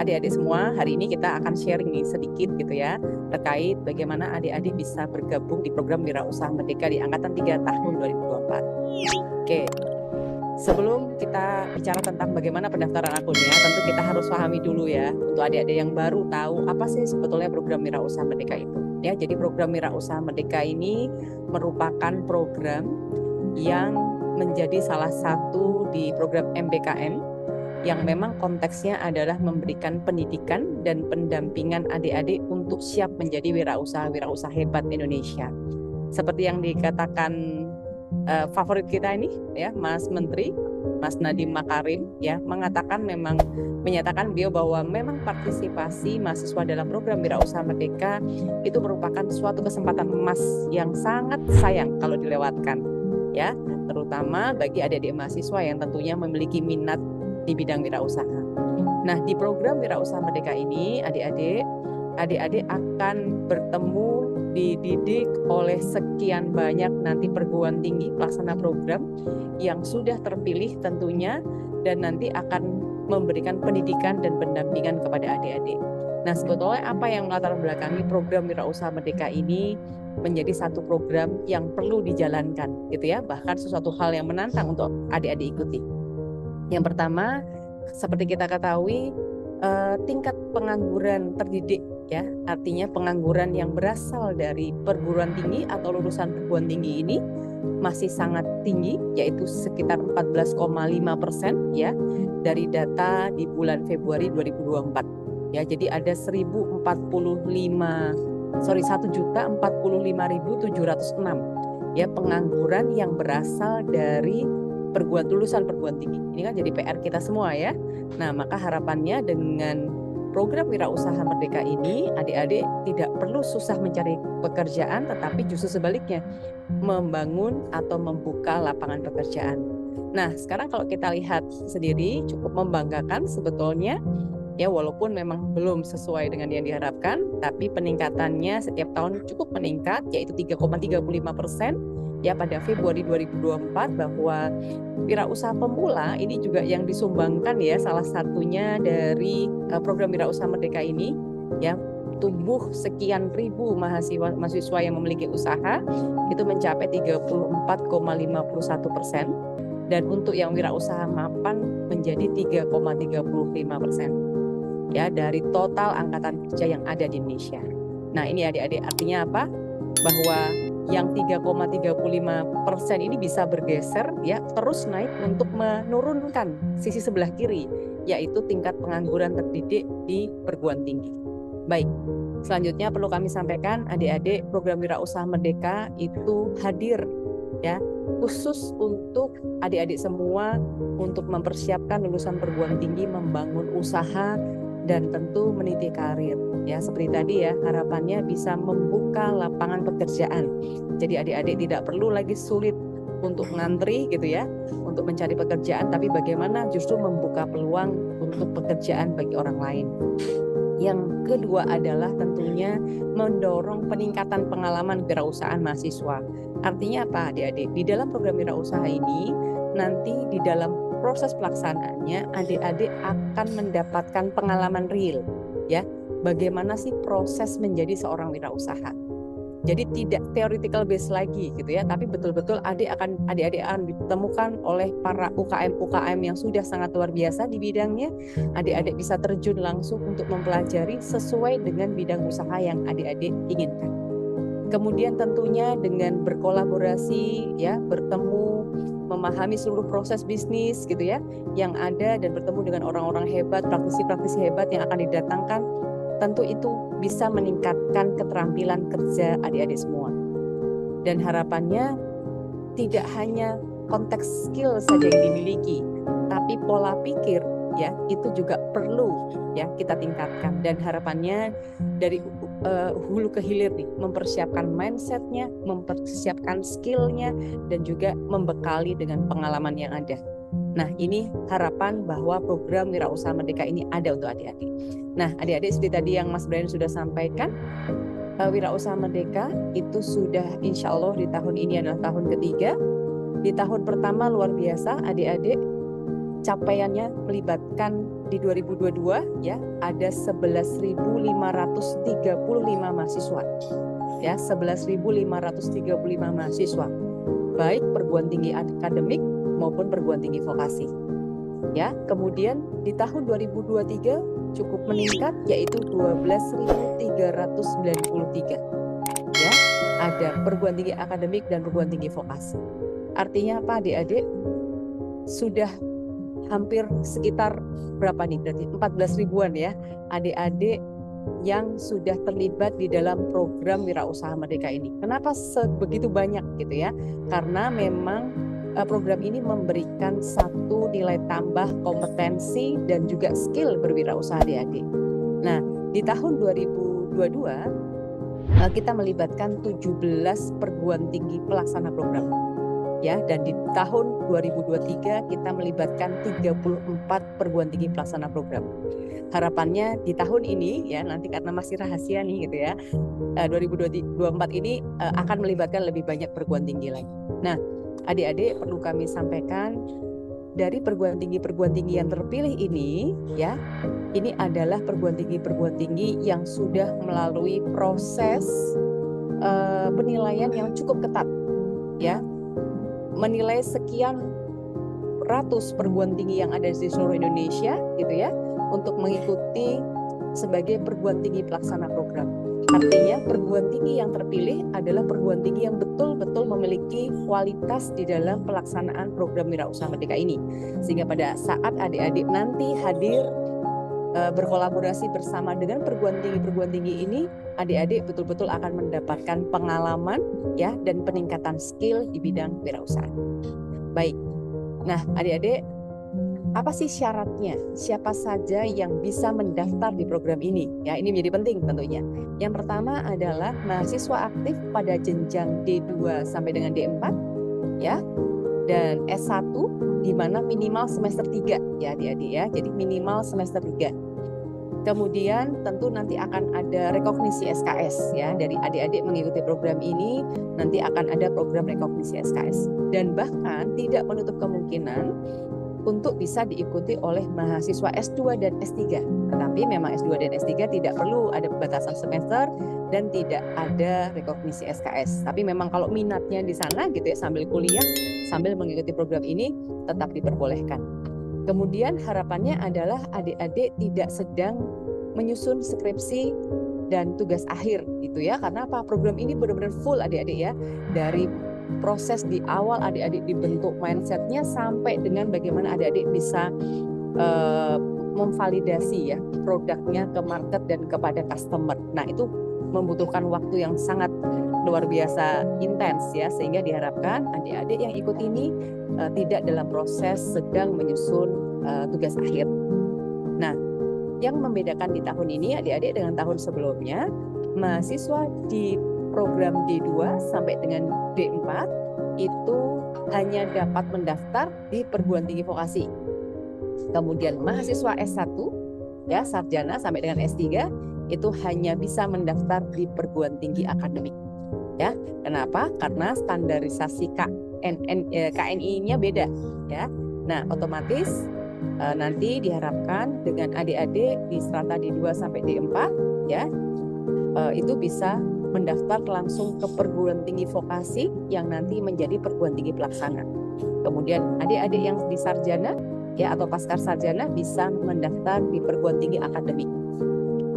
adik-adik semua, hari ini kita akan sharing nih sedikit gitu ya terkait bagaimana adik-adik bisa bergabung di program Wirausaha Merdeka di Angkatan 3 tahun 2024. Oke, sebelum kita bicara tentang bagaimana pendaftaran akunnya, tentu kita harus pahami dulu ya untuk adik-adik yang baru tahu apa sih sebetulnya program Wirausaha Merdeka itu. Ya, jadi program Wirausaha Merdeka ini merupakan program yang menjadi salah satu di program MBKM yang memang konteksnya adalah memberikan pendidikan dan pendampingan adik-adik untuk siap menjadi wirausaha hebat Indonesia. Seperti yang dikatakan favorit kita ini ya, Mas Menteri, Mas Nadiem Makarim ya, menyatakan beliau bahwa memang partisipasi mahasiswa dalam program Wirausaha Merdeka itu merupakan suatu kesempatan emas yang sangat sayang kalau dilewatkan ya, terutama bagi adik-adik mahasiswa yang tentunya memiliki minat di bidang wirausaha. Nah, di program Wirausaha Merdeka ini adik-adik akan bertemu, dididik oleh sekian banyak nanti perguruan tinggi pelaksana program yang sudah terpilih tentunya, dan nanti akan memberikan pendidikan dan pendampingan kepada adik-adik. Nah, sebetulnya apa yang melatar belakangi program Wirausaha Merdeka ini menjadi satu program yang perlu dijalankan gitu ya, bahkan sesuatu hal yang menantang untuk adik-adik ikuti. Yang pertama, seperti kita ketahui, tingkat pengangguran terdidik ya, artinya pengangguran yang berasal dari perguruan tinggi atau lulusan perguruan tinggi ini masih sangat tinggi, yaitu sekitar 14,5% ya dari data di bulan Februari 2024. Ya, jadi ada 1.045.706 ya pengangguran yang berasal dari lulusan perguruan tinggi. Ini kan jadi PR kita semua ya. Nah, maka harapannya dengan program Wirausaha Merdeka ini, adik-adik tidak perlu susah mencari pekerjaan, tetapi justru sebaliknya membangun atau membuka lapangan pekerjaan. Nah, sekarang kalau kita lihat sendiri cukup membanggakan sebetulnya ya, walaupun memang belum sesuai dengan yang diharapkan, tapi peningkatannya setiap tahun cukup meningkat, yaitu 3,35% ya pada Februari 2024, bahwa wirausaha pemula ini juga yang disumbangkan ya, salah satunya dari program Wirausaha Merdeka ini ya, tumbuh sekian ribu mahasiswa yang memiliki usaha itu mencapai 34,51%, dan untuk yang wirausaha mapan menjadi 3,35% ya dari total angkatan kerja yang ada di Indonesia. Nah, ini adik-adik artinya apa? Bahwa yang 3,35% ini bisa bergeser ya, terus naik untuk menurunkan sisi sebelah kiri, yaitu tingkat pengangguran terdidik di perguruan tinggi. Baik, selanjutnya perlu kami sampaikan adik-adik, program Wirausaha Merdeka itu hadir ya khusus untuk adik-adik semua untuk mempersiapkan lulusan perguruan tinggi membangun usaha dan tentu meniti karir ya, seperti tadi ya, harapannya bisa membuka lapangan pekerjaan. Jadi adik-adik tidak perlu lagi sulit untuk ngantri gitu ya untuk mencari pekerjaan, tapi bagaimana justru membuka peluang untuk pekerjaan bagi orang lain. Yang kedua adalah tentunya mendorong peningkatan pengalaman wirausahaan mahasiswa. Artinya apa adik-adik? Di dalam program wirausaha ini nanti di dalam proses pelaksanaannya adik-adik akan mendapatkan pengalaman real ya, bagaimana sih proses menjadi seorang wirausaha. Jadi tidak theoretical base lagi gitu ya, tapi betul-betul adik-adik akan ditemukan oleh para UKM yang sudah sangat luar biasa di bidangnya. Adik-adik bisa terjun langsung untuk mempelajari sesuai dengan bidang usaha yang adik-adik inginkan. Kemudian tentunya dengan berkolaborasi ya, bertemu, memahami seluruh proses bisnis gitu ya yang ada, dan bertemu dengan orang-orang hebat, praktisi-praktisi hebat yang akan didatangkan, tentu itu bisa meningkatkan keterampilan kerja adik-adik semua. Dan harapannya tidak hanya konteks skill saja yang dimiliki, tapi pola pikir ya itu juga perlu ya kita tingkatkan, dan harapannya dari hulu ke hilir nih, mempersiapkan mindsetnya, mempersiapkan skillnya, dan juga membekali dengan pengalaman yang ada. Nah, ini harapan bahwa program Wirausaha Merdeka ini ada untuk adik-adik. Nah, adik-adik seperti tadi yang Mas Brian sudah sampaikan, Wirausaha Merdeka itu sudah insya Allah di tahun ini adalah tahun ketiga. Di tahun pertama luar biasa adik-adik capaiannya melibatkan di 2022 ya ada 11.535 mahasiswa. Ya, 11.535 mahasiswa. Baik perguruan tinggi akademik maupun perguruan tinggi vokasi. Ya, kemudian di tahun 2023 cukup meningkat yaitu 12.393. Ya, ada perguruan tinggi akademik dan perguruan tinggi vokasi. Artinya apa adik-adik? Sudah hampir sekitar berapa nih berarti 14 ribuan ya adik-adik yang sudah terlibat di dalam program Wirausaha Merdeka ini. Kenapa sebegitu banyak gitu ya? Karena memang program ini memberikan satu nilai tambah kompetensi dan juga skill berwirausaha adik-adik. Nah, di tahun 2022 kita melibatkan 17 perguruan tinggi pelaksana program. Ya, dan di tahun 2023 kita melibatkan 34 perguruan tinggi pelaksana program. Harapannya di tahun ini ya nanti karena masih rahasia nih gitu ya 2024 ini akan melibatkan lebih banyak perguruan tinggi lagi. Nah, adik-adik perlu kami sampaikan dari perguruan tinggi yang terpilih ini ya ini adalah perguruan tinggi yang sudah melalui proses penilaian yang cukup ketat ya. Menilai sekian ratus perguruan tinggi yang ada di seluruh Indonesia gitu ya untuk mengikuti sebagai perguruan tinggi pelaksana program. Artinya perguruan tinggi yang terpilih adalah perguruan tinggi yang betul-betul memiliki kualitas di dalam pelaksanaan program Wirausaha Merdeka ini. Sehingga pada saat adik-adik nanti hadir berkolaborasi bersama dengan perguruan tinggi ini, adik-adik betul-betul akan mendapatkan pengalaman ya dan peningkatan skill di bidang wirausaha. Baik. Nah, adik-adik, apa sih syaratnya? Siapa saja yang bisa mendaftar di program ini? Ya, ini menjadi penting tentunya. Yang pertama adalah mahasiswa aktif pada jenjang D2 sampai dengan D4 ya. Dan S1 di mana minimal semester 3 ya adik-adik ya. Jadi minimal semester 3. Kemudian tentu nanti akan ada rekognisi SKS ya dari adik-adik mengikuti program ini nanti akan ada program rekognisi SKS dan bahkan tidak menutup kemungkinan untuk bisa diikuti oleh mahasiswa S2 dan S3. Tetapi memang S2 dan S3 tidak perlu ada pembatasan semester dan tidak ada rekognisi SKS. Tapi memang kalau minatnya di sana gitu ya sambil kuliah sambil mengikuti program ini tetap diperbolehkan. Kemudian harapannya adalah adik-adik tidak sedang menyusun skripsi dan tugas akhir gitu ya. Karena apa? Program ini benar-benar full adik-adik ya. Dari proses di awal adik-adik dibentuk mindsetnya sampai dengan bagaimana adik-adik bisa memvalidasi ya produknya ke market dan kepada customer. Nah, itu membutuhkan waktu yang sangat luar biasa intens ya sehingga diharapkan adik-adik yang ikut ini tidak dalam proses sedang menyusun tugas akhir. Nah, yang membedakan di tahun ini adik-adik dengan tahun sebelumnya, mahasiswa di program D2 sampai dengan D4 itu hanya dapat mendaftar di perguruan tinggi vokasi. Kemudian mahasiswa S1 ya sarjana sampai dengan S3 itu hanya bisa mendaftar di perguruan tinggi akademik. Ya, kenapa? Karena standarisasi KNI-nya beda ya. Nah, otomatis nanti diharapkan dengan adik-adik di strata D2 sampai D4 ya itu bisa mendaftar langsung ke perguruan tinggi vokasi yang nanti menjadi perguruan tinggi pelaksana. Kemudian adik-adik yang di sarjana ya atau pasca sarjana bisa mendaftar di perguruan tinggi akademik.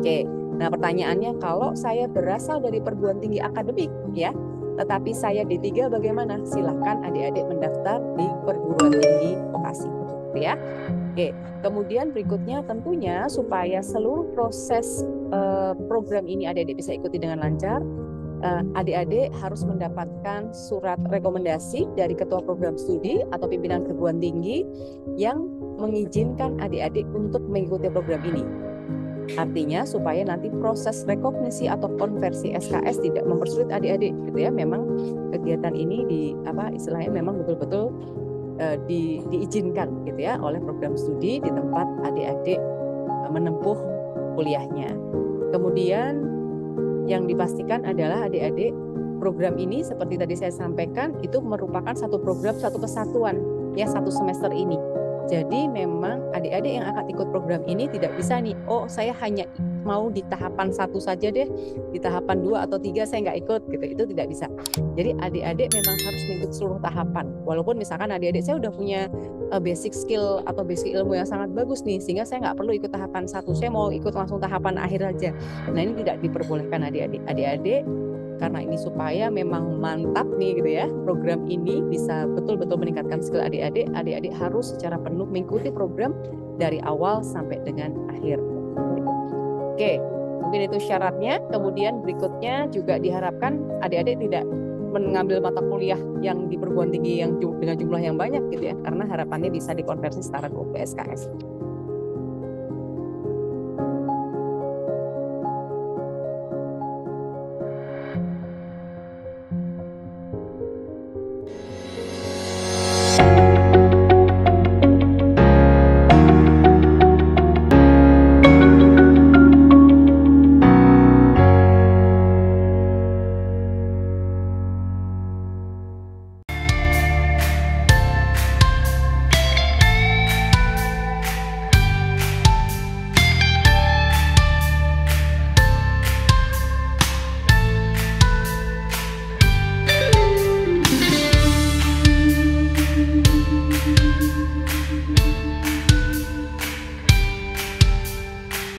Oke. Nah, pertanyaannya kalau saya berasal dari perguruan tinggi akademik ya, tetapi saya D3 bagaimana? Silahkan adik-adik mendaftar di perguruan tinggi vokasi ya. Oke. Kemudian berikutnya tentunya supaya seluruh proses program ini adik-adik bisa ikuti dengan lancar, adik-adik harus mendapatkan surat rekomendasi dari ketua program studi atau pimpinan perguruan tinggi yang mengizinkan adik-adik untuk mengikuti program ini. Artinya supaya nanti proses rekognisi atau konversi SKS tidak mempersulit adik-adik gitu ya. Memang kegiatan ini istilahnya memang betul-betul diizinkan gitu ya oleh program studi di tempat adik-adik menempuh kuliahnya. Kemudian yang dipastikan adalah adik-adik program ini seperti tadi saya sampaikan itu merupakan satu program satu kesatuan ya satu semester ini. Jadi memang adik-adik yang akan ikut program ini tidak bisa nih, oh saya hanya mau di tahapan 1 saja deh, di tahapan 2 atau 3 saya nggak ikut gitu, itu tidak bisa. Jadi adik-adik memang harus mengikuti seluruh tahapan. Walaupun misalkan adik-adik saya udah punya basic skill atau basic ilmu yang sangat bagus nih, sehingga saya nggak perlu ikut tahapan 1, saya mau ikut langsung tahapan akhir aja. Nah ini tidak diperbolehkan adik-adik. Adik-adik karena ini supaya memang mantap nih gitu ya, program ini bisa betul-betul meningkatkan skill adik-adik. Adik-adik harus secara penuh mengikuti program dari awal sampai dengan akhir. Oke, mungkin itu syaratnya. Kemudian berikutnya juga diharapkan adik-adik tidak mengambil mata kuliah yang di perguruan tinggi yang dengan jumlah yang banyak gitu ya, karena harapannya bisa dikonversi setara ke SKS.